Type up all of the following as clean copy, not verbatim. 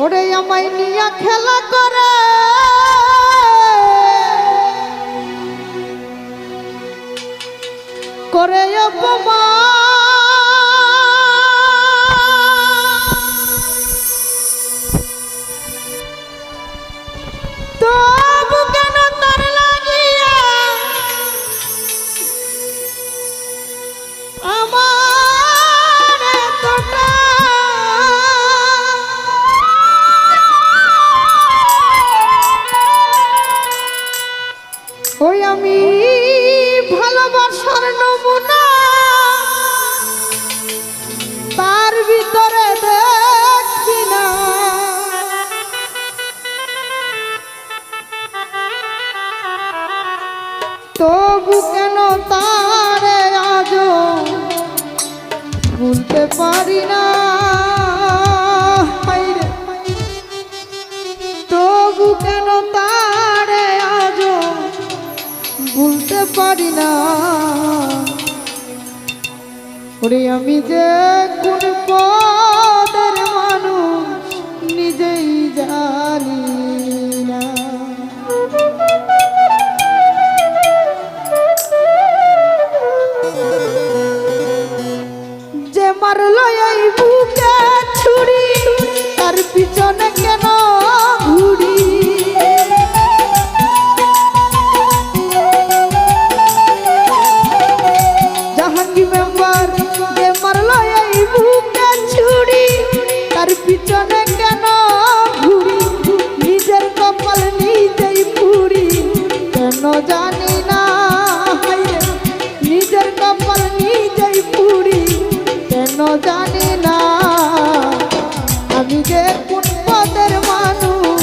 ওরে আমায় নিয়া খেলা করে করে অপমান তবু কেন তার লাগিয়া আমার এতটা ওই আমি ভালোবাসার নমুনা তার ভিতরে দেখি না তবু কেন তারে আজ ভুলতে পারি না তবু কেন তারে আজ ভুলতে পারি না ওরে আমি যে কোন পদের মানুষ নিজেই জানি না যে মারলো এই বুকে ছুরি তার পিছনে কেন ঘুরি জাহাঙ্গীর মেম্বার যে মারলো এই বুকে ছুরি তার পিছনে কেন ঘুরি নিজের কপাল নিজেই পুরি কেন জানি না নিজের কপাল নিজেই পুরি কেন জানি না আমি যে কোন পদের মানুষ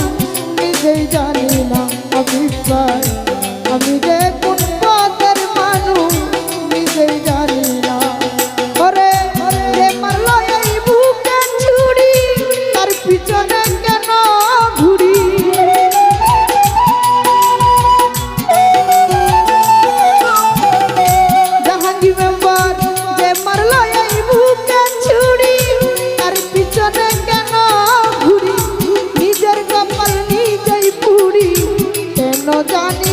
নিজেই জানি না অভিপ্রায় আমি যে কোন পদের মানুষ নিজেই জানি না ওরে যে মারলো এই বুকে ছুরি তার পিছনে কেন ঘুরি জাহাঙ্গীর মেম্বার যে মারলো এই বুকে ছুরি তার পিছনে কেন ঘুরি নিজের কপাল নিজেই পুরি কেন জানি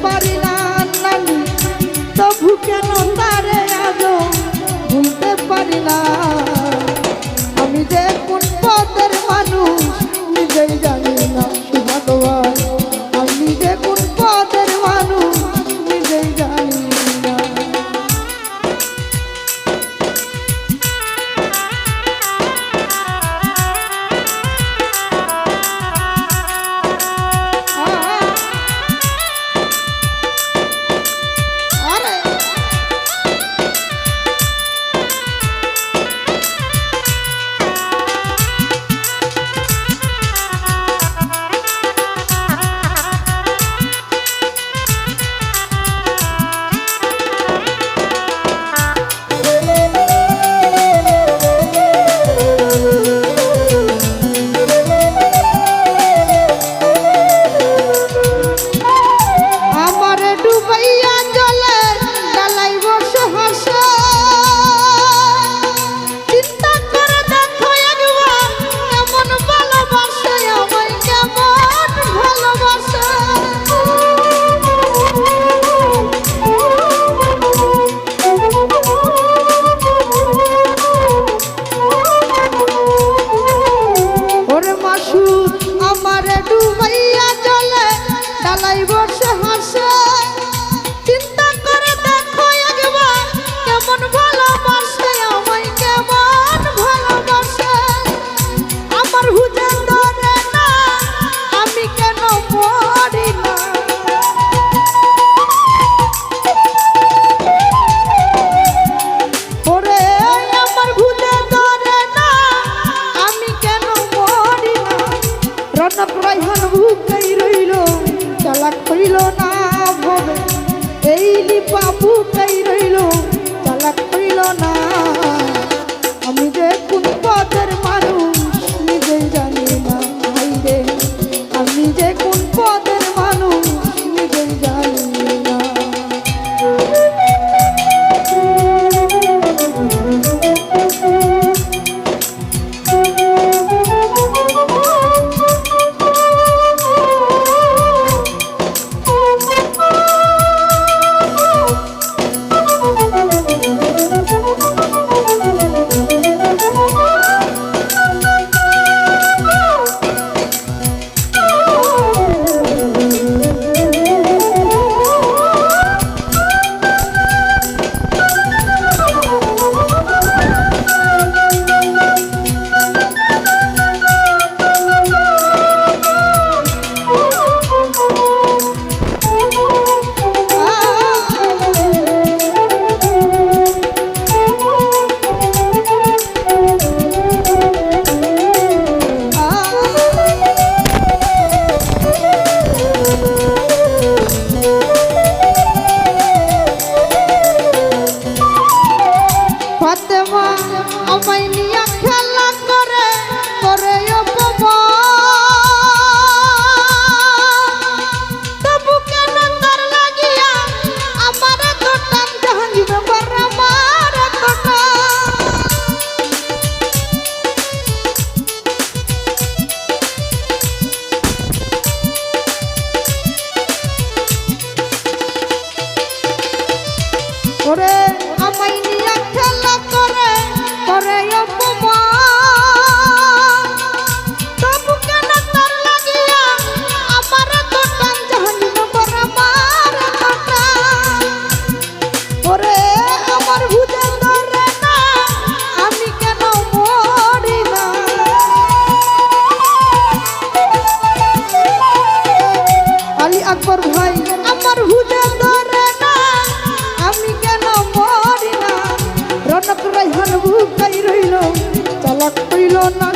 পারি না নানি, তবু কেন তারে আজও ভুলতে পারি না। আমি যে কোন পদের মানুষ নিজেই জানি না ভগবান, আমি যে কোন পদের মানুষ নিজেই জানি না। হইল না ভবে এই বাবু তাই রইল চালাক হইল না। আমি যে কোন পদের মানুষ নিজেই জানি না রে, আমি যে কোন পদের মানুষ নিজেই জানি না। আমায় নিয়ে খেলা করে করে তবু কেন তার লাগিয়া আমার এত টান জাহাঙ্গীর ব্যাপার আমার এত ওরে আমায় নিয়ে খেলা করে করে তবু কেন তার লাগিয়া আমার এত টান জাহাঙ্গীর ব্যাপার আমার এত টান। ওরে আমার বুঝে ধরে না আমি কেন মরি না। আলী আকবর ভাই আমার বুঝে ধরে না আমি কেন মরি না। রনক রাইহান বুকাই রইল চালাক হইল না।